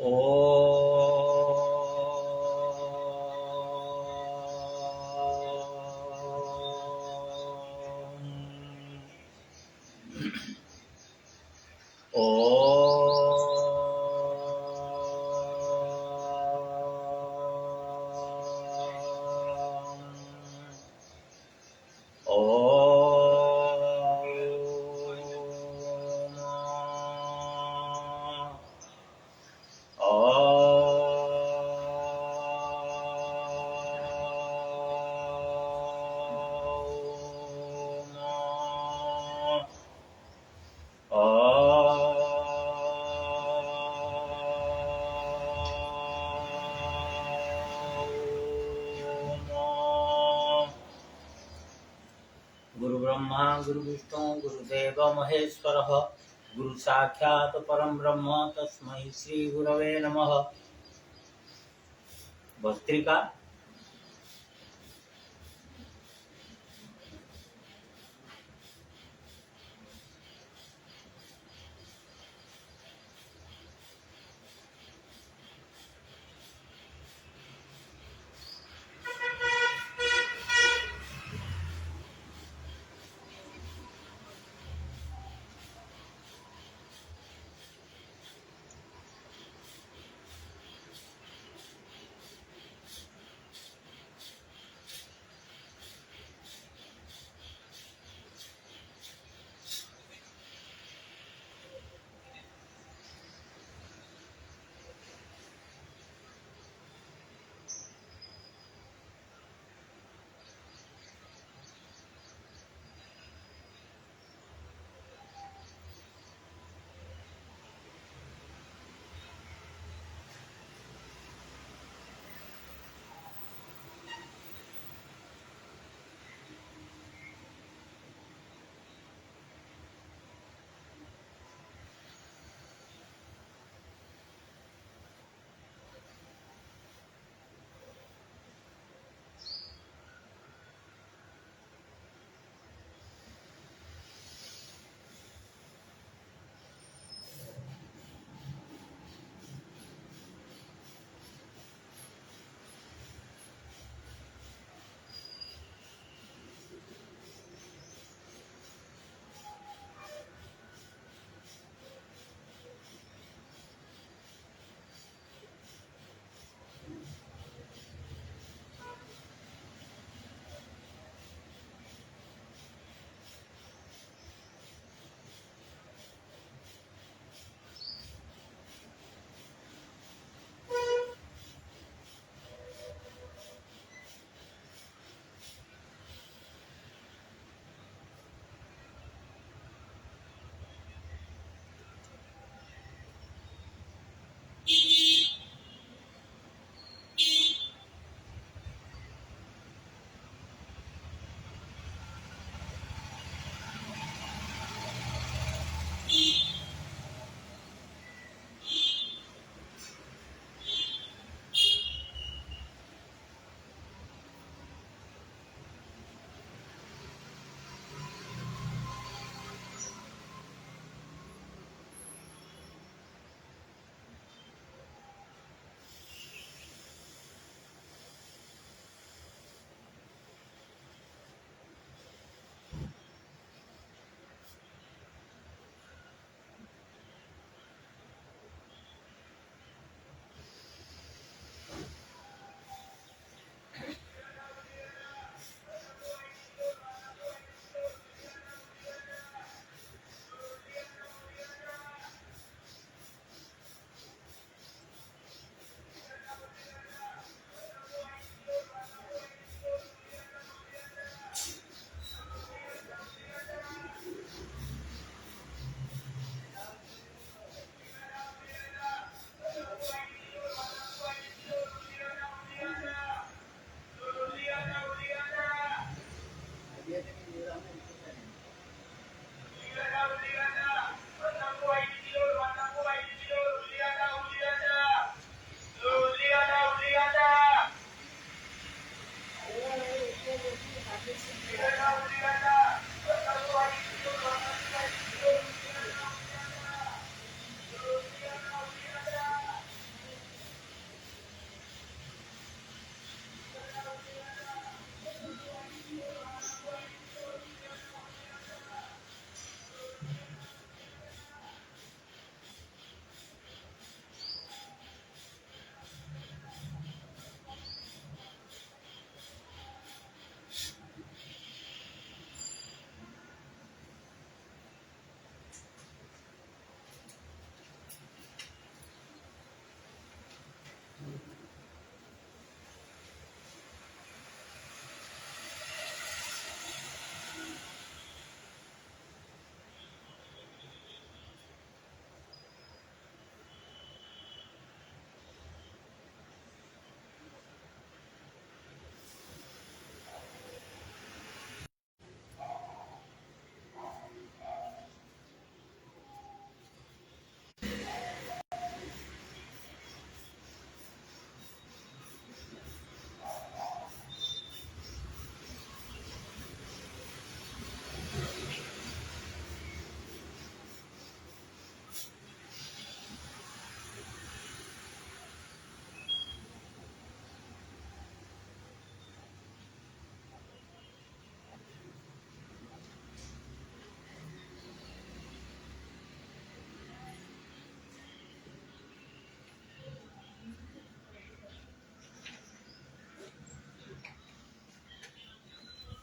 ॐ गुरु ब्रह्मा गुरु विष्णु गुरुदेव महेश्वरः गुरु साक्षात् परम ब्रह्म तस्मै श्री गुरवे नमः। Bhastrika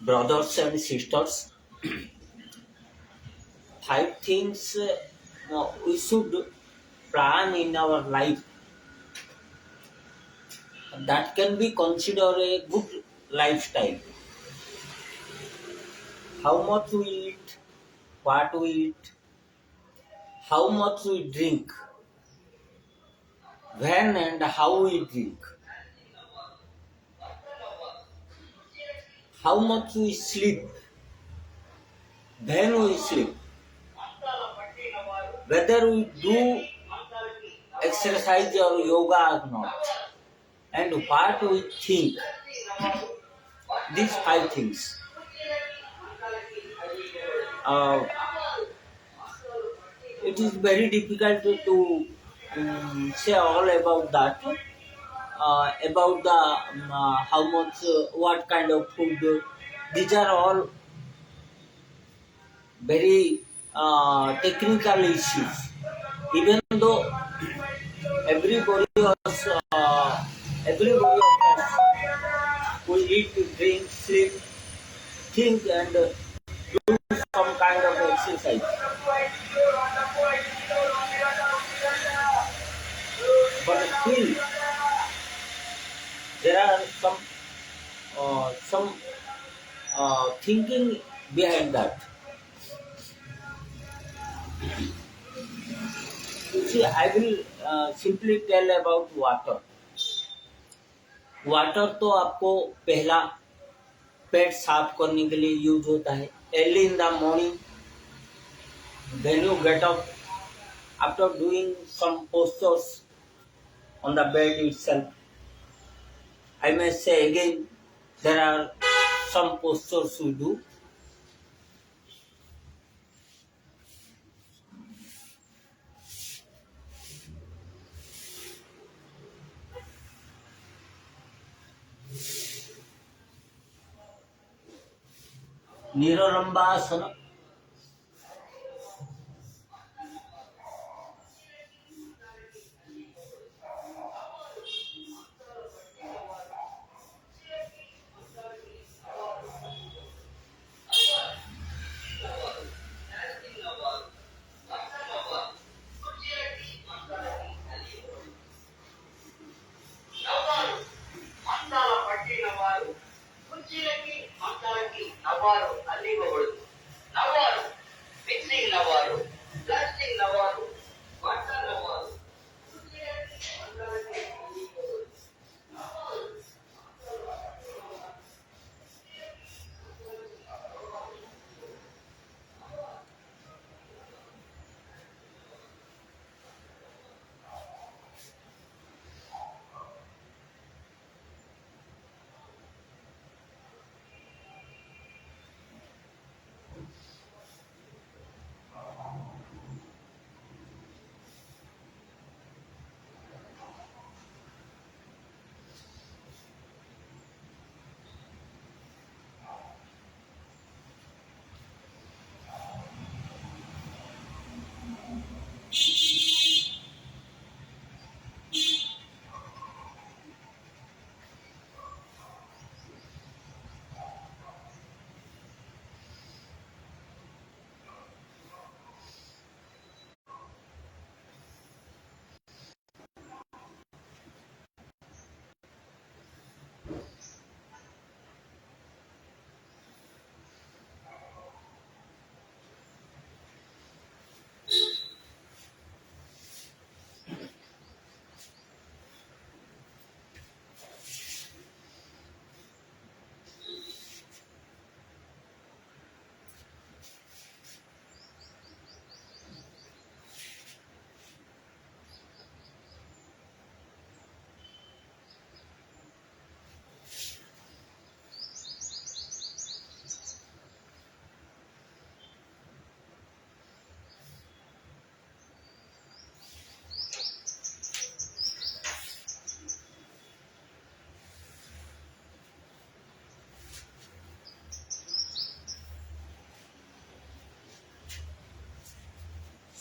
brothers and sisters, five things we should plan in our life that can be considered a good lifestyle. How much we eat, what we eat, how much we drink, when and how we drink, how much we sleep, when we sleep, whether we do exercise or yoga or not, and what we think. These five things. Uh, it is very difficult to say all about that. About the how much, what kind of food. These are all very technical issues. Even though everybody was, everybody of us will eat, drink, sleep, think, and do some kind of exercise. But still, there are some thinking behind that. You see, I will simply tell about water. Water तो आपको पहला पेट साफ करने के लिए use होता है. Early in the morning when you get up after doing some postures on the bed itself. I may say again, there are some postures we do. Nirarambasana.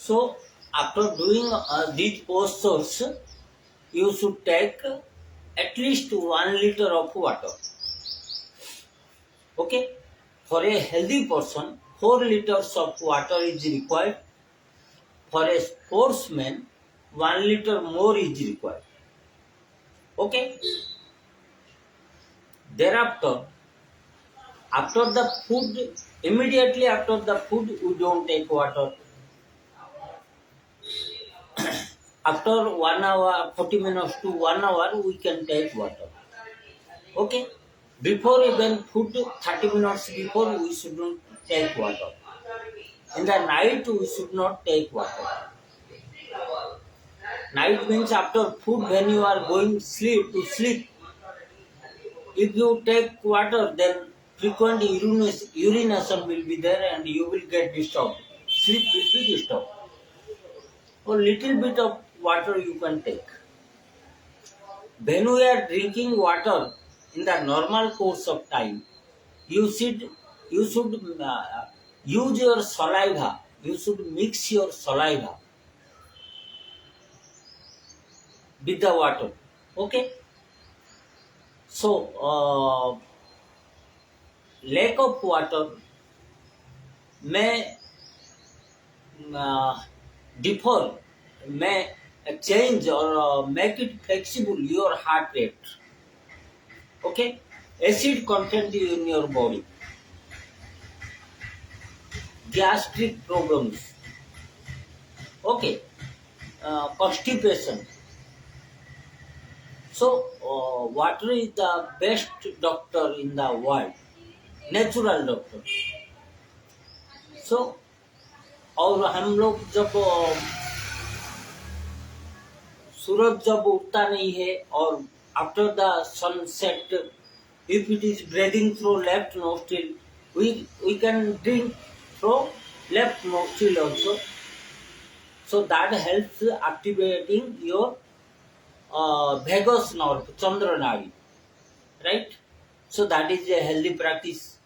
So, after doing these postures, you should take at least 1 liter of water. Okay? For a healthy person, 4 liters of water is required. For a sportsman, 1 liter more is required. Okay. Thereafter, after the food, immediately after the food, we don't take water. After 1 hour, 40 minutes to 1 hour, we can take water. Okay. Before even food, 30 minutes before, we shouldn't take water. In the night, we should not take water. Night means after food, when you are going to sleep. If you take water, then frequent urination will be there and you will get disturbed. Sleep will be disturbed. A little bit of water you can take. When we are drinking water in the normal course of time, you should use your saliva. You should mix your saliva with the water. Okay. So lack of water may differ, may change or make it flexible your heart rate. Okay. Acid content in your body, gastric problems. Okay. Constipation. So water is the best doctor in the world, natural doctor. So और हम लोग जब सूरज जब उगता नहीं है और after the sunset, if it is breathing through left nostril, we can drink through left nostril also. So that helps activating your vagus nerve, Chandra Nadi, right? So that is a healthy practice.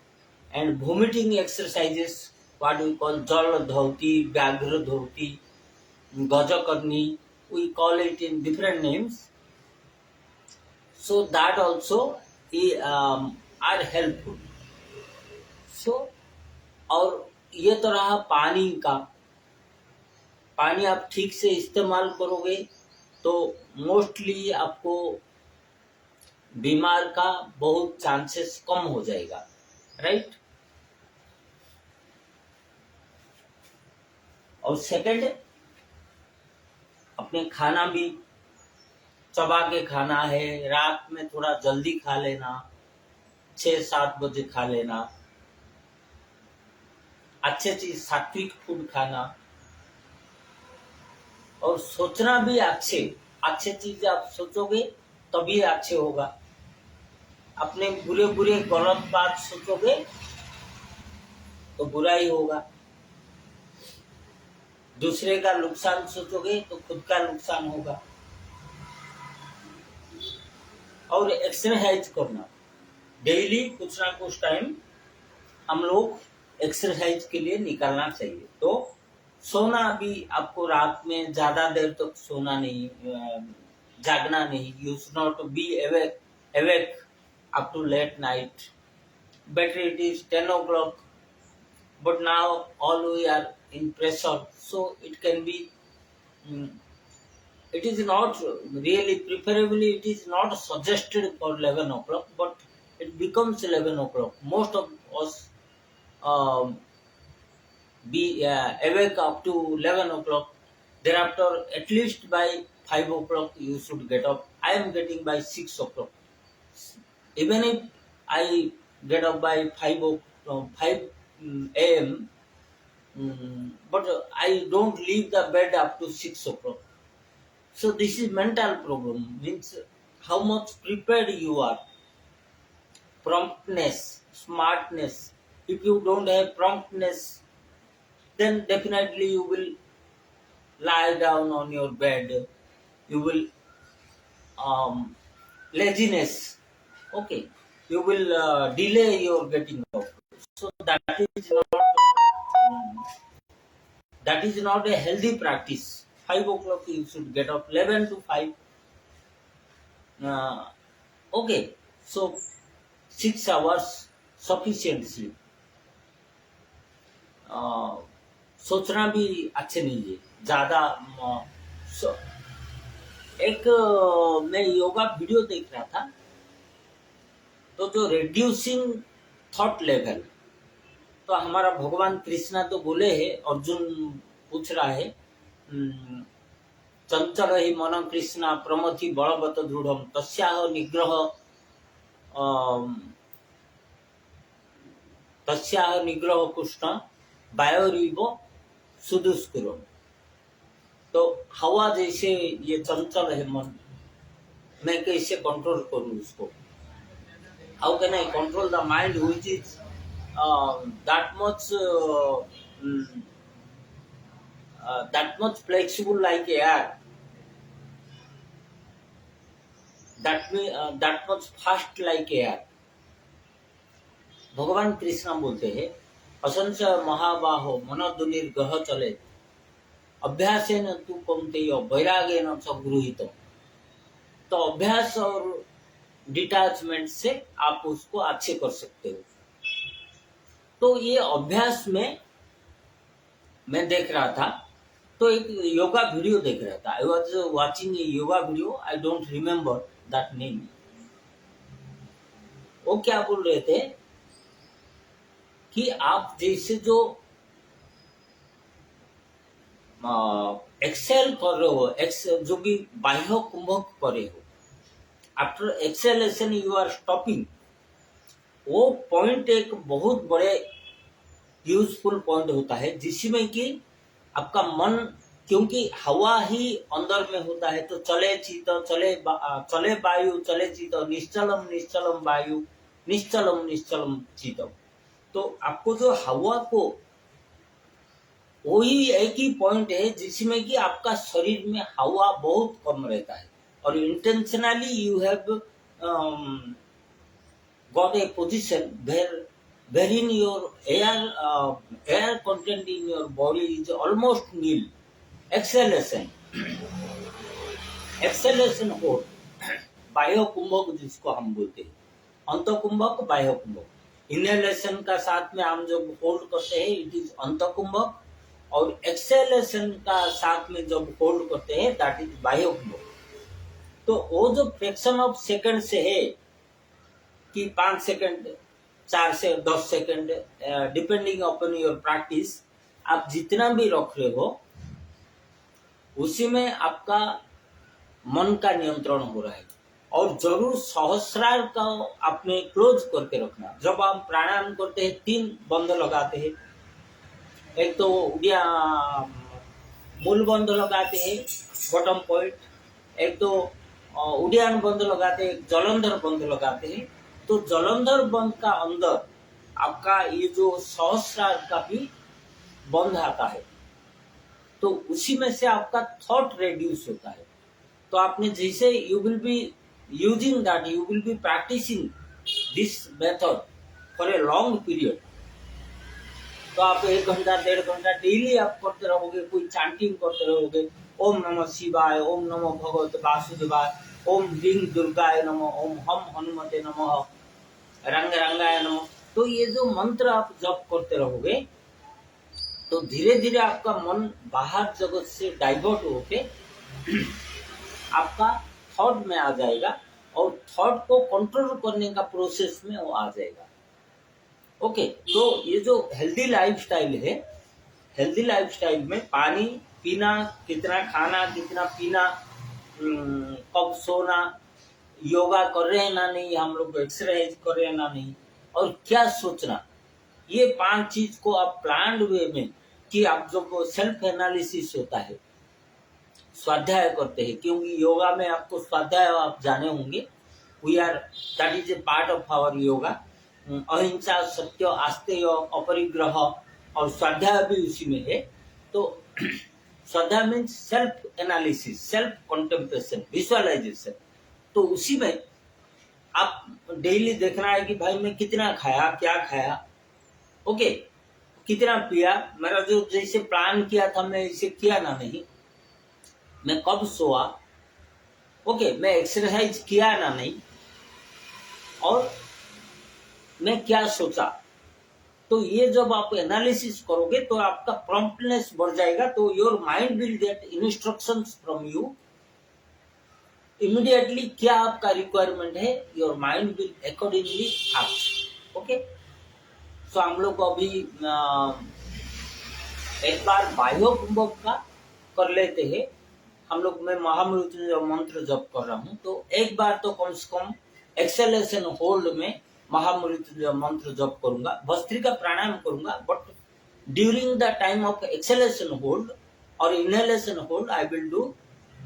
And vomiting exercises, what we call Jal Dhauti, Vyagra Dhauti, Gajakarni, we call it in different names. So that also are helpful. So और ये तो रहा पानी का. पानी आप ठीक से इस्तेमाल करोगे तो मोस्टली आपको बीमार का बहुत चांसेस कम हो जाएगा, राइट. और सेकंड, अपने खाना भी चबा के खाना है. रात में थोड़ा जल्दी खा लेना, 6-7 बजे खा लेना. अच्छे चीज सात्विक फूड खाना और सोचना भी अच्छे चीज आप सोचोगे तभी अच्छे होगा. अपने बुरे बुरे गलत बात सोचोगे तो बुरा ही होगा. दूसरे का नुकसान सोचोगे तो खुद का नुकसान होगा. और एक्सरसाइज करना डेली, कुछ ना कुछ टाइम हम लोग एक्सरसाइज के लिए निकालना चाहिए. तो सोना भी आपको रात में ज्यादा देर तक सोना नहीं, जागना नहीं. You should not be awake up to late night. Better it is 10 o'clock, but now all we are in pressure, so it can be it is not really preferably, it is not suggested for 11 o'clock, but it becomes 11 o'clock. Most of us be awake up to 11 o'clock. Thereafter, at least by 5 o'clock, you should get up. I am getting by 6 o'clock. Even if I get up by 5 a.m., but I don't leave the bed up to 6 o'clock. So this is mental problem, means how much prepared you are. Promptness, smartness. If you don't have promptness, then definitely you will lie down on your bed. You will laziness. Okay, you will delay your getting up. So that is not a healthy practice. 5 o'clock you should get up. 11 to 5. Okay, so 6 hours sufficient sleep. सोचना भी अच्छे नहीं है ज़्यादा। एक मैं yoga video देख रहा था, तो जो रिड्यूसिंग थॉट लेवल, तो हमारा भगवान कृष्णा तो बोले है, अर्जुन पूछ रहा है, चंचल ही मन कृष्णा प्रमथि बलवत दृढ़ तस्याह निग्रह तस्याह निग्रह कृष्ण वायोरीव सुदुष्कुरम। तो हवा जैसे ये चंचल है मन, मैं कैसे कंट्रोल करूं उसको? How can I control the mind which is that much flexible like air, that much fast like air। भगवान कृष्ण बोलते हैं, असंस महाबाहो मनोदुर्गह चले अभ्यासेन तु कौन्तेय वैराग्येन च गृहीत। तो अभ्यास और डिटैचमेंट से आप उसको अच्छे कर सकते हो। तो ये अभ्यास में मैं देख रहा था, तो एक योगा वीडियो देख रहा था। I was watching A yoga video, I don't remember that name. वो क्या बोल रहे थे कि आप जैसे जो एक्सेल कर रहे हो, जो भी बाह्य कुंभक कर रहे हो, after exhalation you are stopping. वो पॉइंट एक बहुत बड़े यूजफुल पॉइंट होता है, जिसमें कि आपका मन, क्योंकि हवा ही अंदर में होता है, तो चले चित चले वायु चले चित निश्चलम निश्चलम वायु निश्चलम निश्चलम चित। तो आपको जो हवा को, वही एक ही पॉइंट है जिसमें कि आपका शरीर में हवा बहुत कम रहता है, और intentionally you have got a position wherein your air content in your body is almost nil। Acceleration हो बाह्य कुंभक जिसको हम बोलते हैं, अंत कुंभक बाह्य कुंभक। इनहेलेशन का साथ में हम जब होल्ड करते हैं इट इज अंत कुंभक, और एक्सेलेशन का साथ में जब होल्ड करते हैं दैट इज बाह्य कुंभक। तो वो जो फ्रैक्शन ऑफ सेकंड से है कि 5 सेकंड 4 से 10 second, depending upon your practice, आप जितना भी रख रहे हो उसी में आपका मन का नियंत्रण हो रहा है। और जरूर सहस्रार का आपने क्लोज करके रखना। जब आप प्राणायाम करते हैं 3 बंद लगाते हैं, एक तो मूल बंद लगाते हैं बॉटम पॉइंट, एक तो उद्यान बंद लगाते हैं, जलंधर बंद लगाते हैं। तो जलंधर बंद का अंदर आपका ये जो सहस्रार का भी बंद आता है, तो उसी में से आपका थॉट रेड्यूस होता है। तो आपने जैसे you will be using that, you will be practicing this method for a long period. तो आप 1 घंटा 1.5 घंटा डेली आप करते रहोगे, कोई चैंटिंग करते रहोगे, ओम नमः शिवाय, ओम नमः भगवते वासुदेवाय, ओम ह्रीं दुर्गाय नमः, ओम हम हनुमते नमः, रंग रंगाय नमः। तो ये जो मंत्र आप जप करते रहोगे, तो धीरे धीरे आपका मन बाहर जगत से डाइवर्ट होके आपका थॉट में आ जाएगा, और थॉट को कंट्रोल करने का प्रोसेस में वो आ जाएगा। ओके, तो ये जो हेल्दी लाइफस्टाइल है, हेल्दी लाइफस्टाइल में पानी पीना, कितना खाना कितना पीना, कब सोना, योगा कर रहे हैं ना नहीं, हम लोग एक्सरसाइज कर रहे हैं ना नहीं, और क्या सोचना, ये 5 चीज को आप प्लान्ड वे में, कि आप जब सेल्फ एनालिसिस होता है, स्वाध्याय करते हैं, क्योंकि योगा में आपको स्वाध्याय आप जाने होंगे, we are that is a part of our yoga. Ahimsa, satya, आस्तेय, अपरिग्रह, और स्वाध्याय भी उसी में है। तो swadhyaya means self analysis, self contemplation, visualisation. तो उसी में आप डेली देखना है कि भाई मैं कितना खाया, क्या खाया, ओके, कितना पिया, मेरा जो जैसे प्लान किया था मैं इसे किया ना नहीं, मैं कब सोआ, ओके, मैं एक्सरसाइज किया ना नहीं, और मैं क्या सोचा। तो ये जब आप एनालिसिस करोगे तो आपका प्रॉम्प्टनेस बढ़ जाएगा, तो your mind will get instructions from you immediately. क्या आपका रिक्वायरमेंट है, your mind will accordingly act. Okay, so हम लोग को अभी एक बार बाह्य कुंभक का कर लेते हैं। हम लोग, मैं महामृत्युंजय मंत्र जप कर रहा हूँ, तो एक बार तो कम से कम एक्सेलेशन होल्ड में महामृत्युंजय मंत्र जप करूंगा, भस्त्रिका प्राणायाम करूंगा, but during the time of exhalation hold और inhalation hold I will do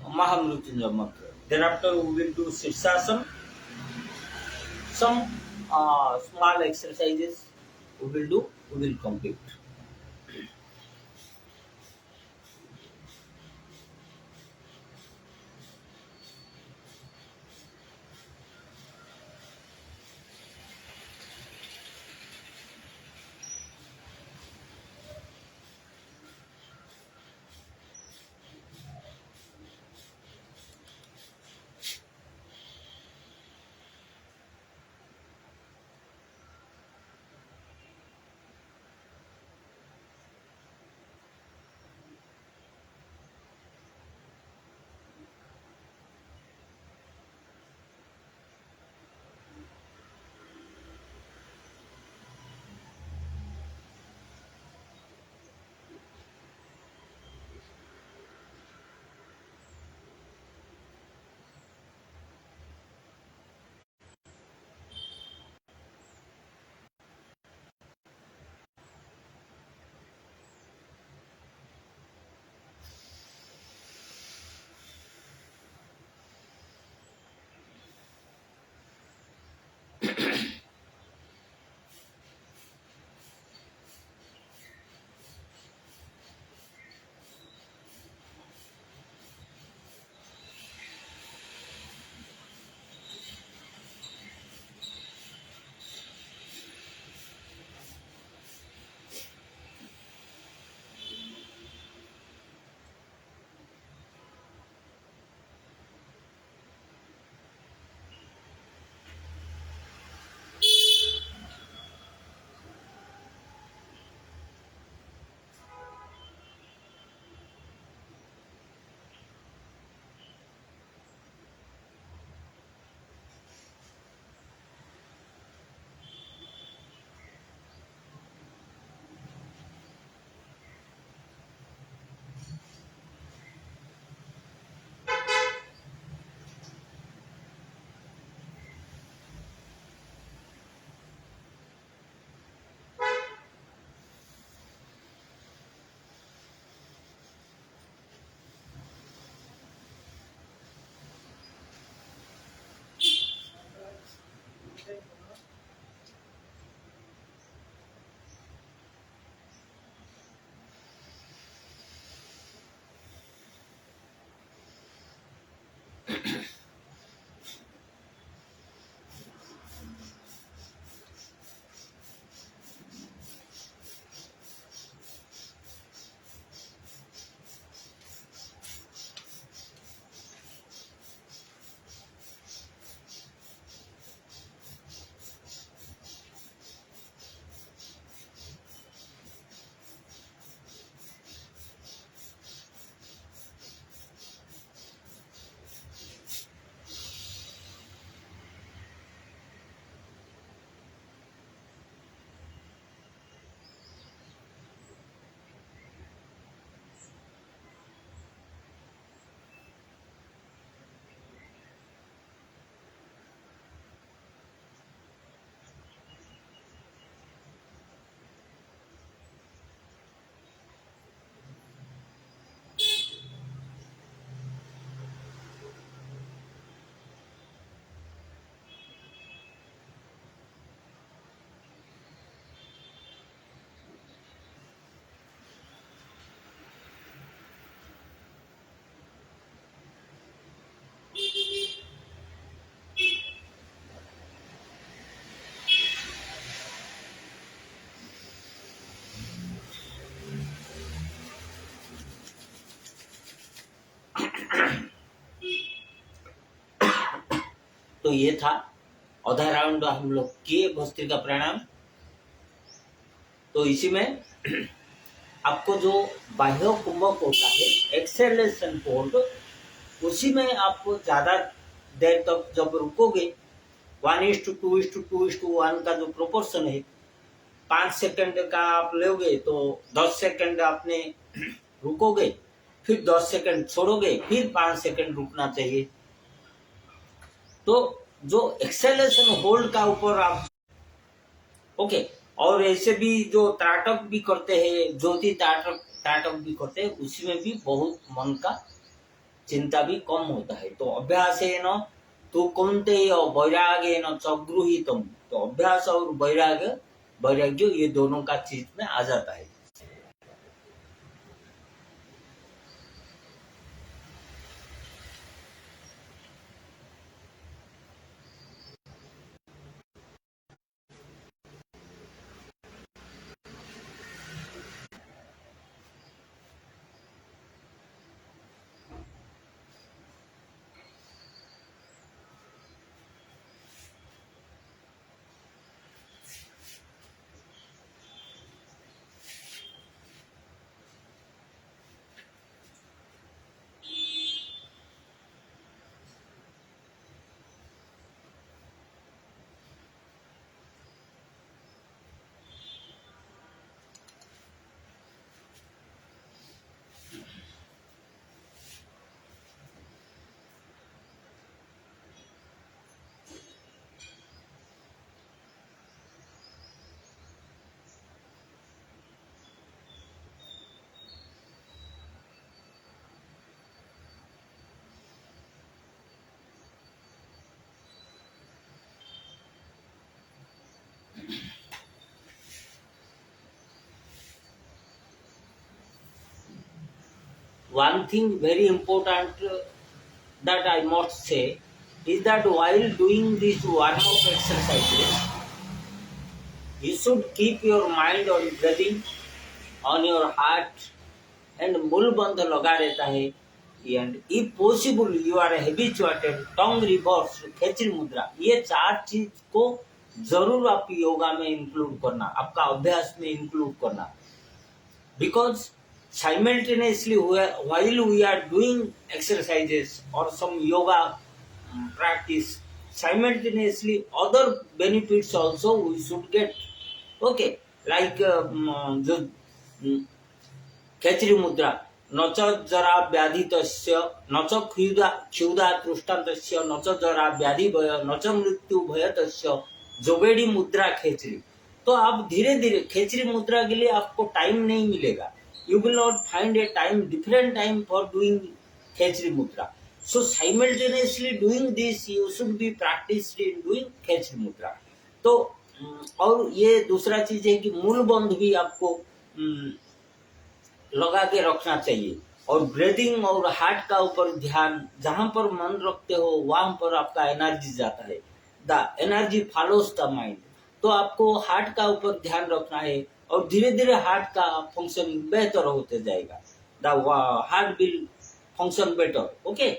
Mahamrityunjaya mantra. Then after we will do shirshasana, some small exercises we will do, we will complete. तो ये था आधा राउंड हम लोग किए भस्त्रिका प्राणायाम। तो इसी में आपको जो बाह्य कुंभक होता है एक्सेलेशन पोर्ट, उसी में आप ज़्यादा देर तक जब रुकोगे, 1:2:2:1 का जो प्रोपोर्शन है, 5 सेकंड का आप लोगे तो 10 सेकंड आपने रुकोगे, फिर 10 सेकंड छोड़ोगे, फिर 5 सेकंड रुकना चाहिए। तो जो एक्सेलेशन होल्ड का ऊपर आप ओके। और ऐसे भी जो त्राटक भी करते हैं, ज्योति त्राटक भी करते हैं, उसी में भी बहुत मन का चिंता भी कम होता है। तो अभ्यास है न तो कौनते और वैराग्य न चगृहीतम, तो अभ्यास और वैराग्य ये दोनों का चीज में आ जाता है। One thing very important that I must say is that while doing these warm-up exercises, you should keep your mind on breathing, on your heart, and मूल बंध लगा रहता है। And if possible you are habituated tongue reverse khechari mudra, ये 4 चीज को जरूर आप योगा में इंक्लूड करना, आपका अभ्यास में इंक्लूड करना। Because simultaneously while we are doing exercises or some yoga practice, simultaneously other benefits also we should get, okay, like जो खेचरी मुद्रा, न च जरा व्याधि तस्य न च क्षुधा तृष्टान्तस्य न च जरा व्याधि भय न च मृत्यु भय तस्य जोगेड़ी मुद्रा खेचरी। तो आप धीरे धीरे खेचरी मुद्रा के लिए आपको टाइम नहीं मिलेगा, you will not find a different time for doing Khechri Mudra. So simultaneously doing this, you should be practiced in doing Khechri Mudra. तो और ये दूसरा चीज है कि मूल बंध भी आपको लगा के रखना चाहिए, और ब्रीदिंग और हार्ट का ऊपर ध्यान, जहां पर मन रखते हो वहां पर आपका एनर्जी जाता है। The energy follows the mind. तो आपको हार्ट का ऊपर ध्यान रखना है, और धीरे धीरे हार्ट का फंक्शन बेहतर होते जाएगा। The heart will function better, okay.